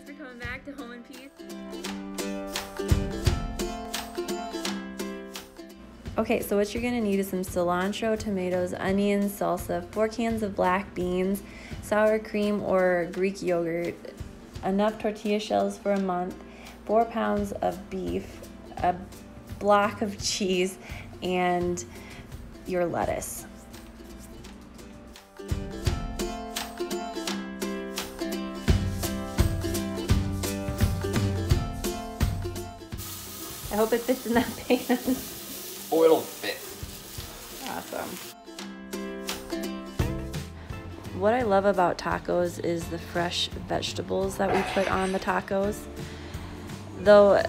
for coming back to Home in Peace. Okay, so what you're gonna need is some cilantro, tomatoes, onions, salsa, 4 cans of black beans, sour cream or Greek yogurt, enough tortilla shells for a month, 4 pounds of beef, a block of cheese, and your lettuce. I hope it fits in that pan. Oh, it'll fit. Awesome. What I love about tacos is the fresh vegetables that we put on the tacos. Though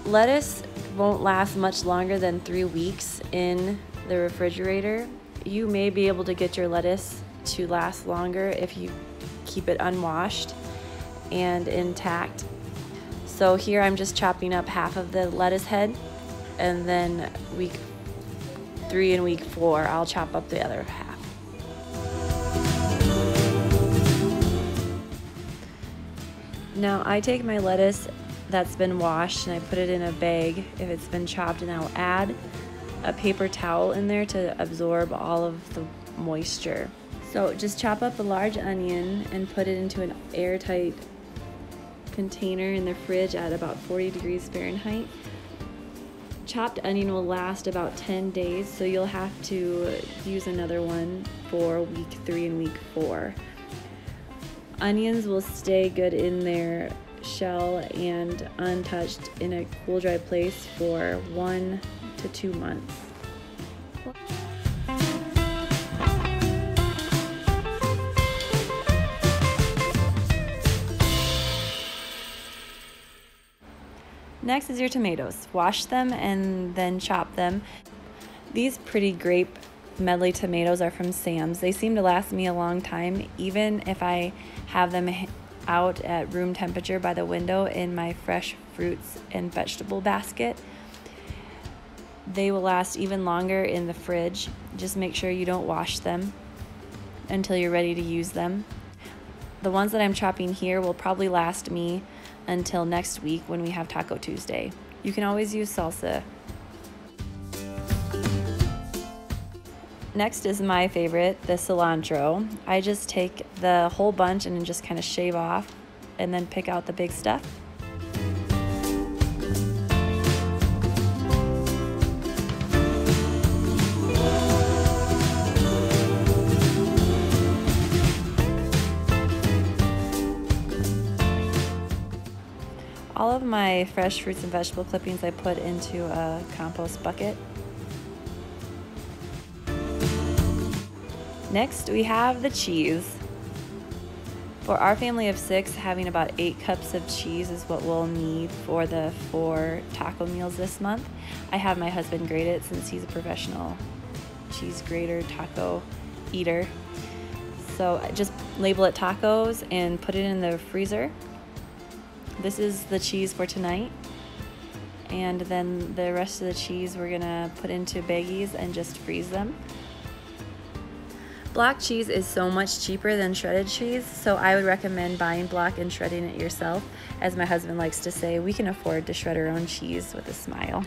lettuce won't last much longer than 3 weeks in the refrigerator, you may be able to get your lettuce to last longer if you keep it unwashed and intact. So here I'm just chopping up half of the lettuce head, and then week 3 and week 4 I'll chop up the other half. Now I take my lettuce that's been washed and I put it in a bag if it's been chopped, and I'll add a paper towel in there to absorb all of the moisture. So just chop up a large onion and put it into an airtight container in the fridge at about 40 degrees Fahrenheit. Chopped onion will last about 10 days, so you'll have to use another one for week 3 and week 4. Onions will stay good in their shell and untouched in a cool, dry place for 1 to 2 months. Next is your tomatoes. Wash them and then chop them. These pretty grape medley tomatoes are from Sam's. They seem to last me a long time, even if I have them out at room temperature by the window in my fresh fruits and vegetable basket. They will last even longer in the fridge. Just make sure you don't wash them until you're ready to use them. The ones that I'm chopping here will probably last me until next week when we have Taco Tuesday. You can always use salsa. Next is my favorite, the cilantro. I just take the whole bunch and just kind of shave off and then pick out the big stuff. All of my fresh fruits and vegetable clippings I put into a compost bucket. Next, we have the cheese. For our family of 6, having about 8 cups of cheese is what we'll need for the 4 taco meals this month. I have my husband grate it since he's a professional cheese grater, taco eater. So just label it tacos and put it in the freezer. This is the cheese for tonight, and then the rest of the cheese we're gonna put into baggies and just freeze them. Block cheese is so much cheaper than shredded cheese, so I would recommend buying block and shredding it yourself. As my husband likes to say, we can afford to shred our own cheese with a smile.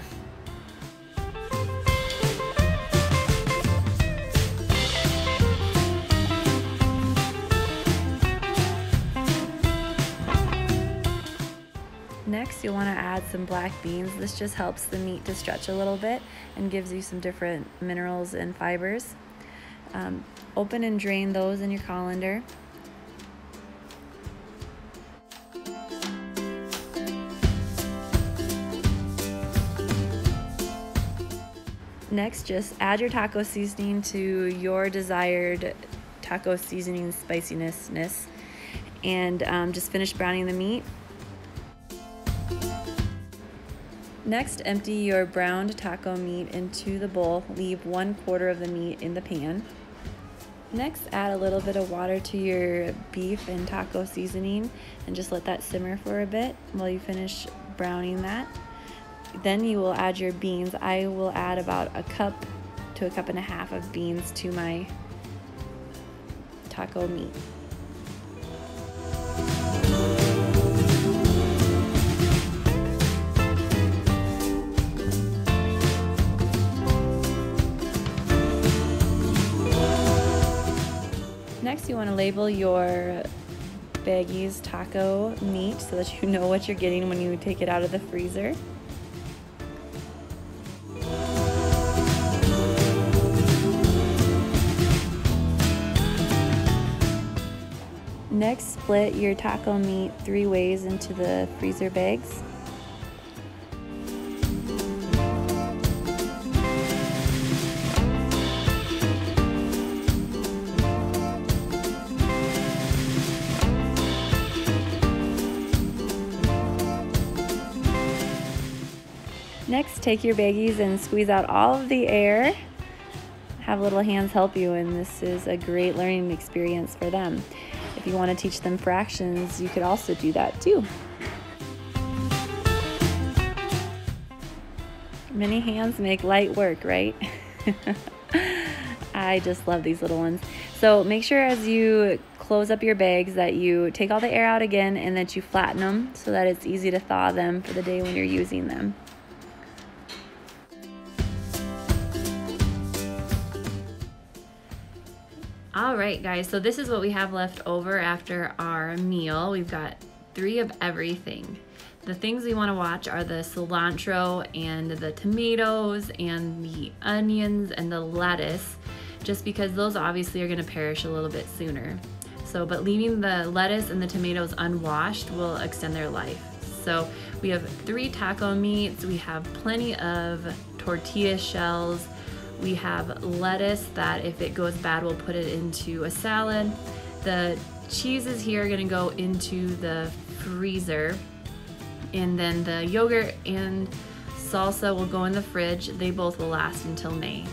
Next, you'll want to add some black beans. This just helps the meat to stretch a little bit and gives you some different minerals and fibers. Open and drain those in your colander. Next, just add your taco seasoning to your desired taco seasoning spiciness, and just finish browning the meat. Next, empty your browned taco meat into the bowl. Leave 1/4 of the meat in the pan. Next, add a little bit of water to your beef and taco seasoning and just let that simmer for a bit while you finish browning that. Then you will add your beans. I will add about a cup to a cup and a half of beans to my taco meat. want to label your baggies taco meat so that you know what you're getting when you take it out of the freezer. Next, split your taco meat 3 ways into the freezer bags. Next, take your baggies and squeeze out all of the air. Have little hands help you, and this is a great learning experience for them. If you want to teach them fractions, you could also do that too. Many hands make light work, right? I just love these little ones. So make sure as you close up your bags that you take all the air out again and that you flatten them so that it's easy to thaw them for the day when you're using them. All right, guys, so this is what we have left over after our meal. We've got 3 of everything. The things we want to watch are the cilantro and the tomatoes and the onions and the lettuce, just because those obviously are going to perish a little bit sooner. So, but leaving the lettuce and the tomatoes unwashed will extend their life. So we have 3 taco meats, we have plenty of tortilla shells, we have lettuce that if it goes bad, we'll put it into a salad. The cheeses here are gonna go into the freezer. And then the yogurt and salsa will go in the fridge. They both will last until May.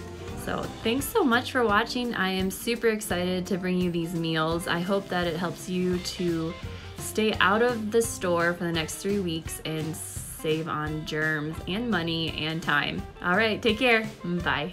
So thanks so much for watching. I am super excited to bring you these meals. I hope that it helps you to stay out of the store for the next 3 weeks and save on germs and money and time. All right, take care. Bye.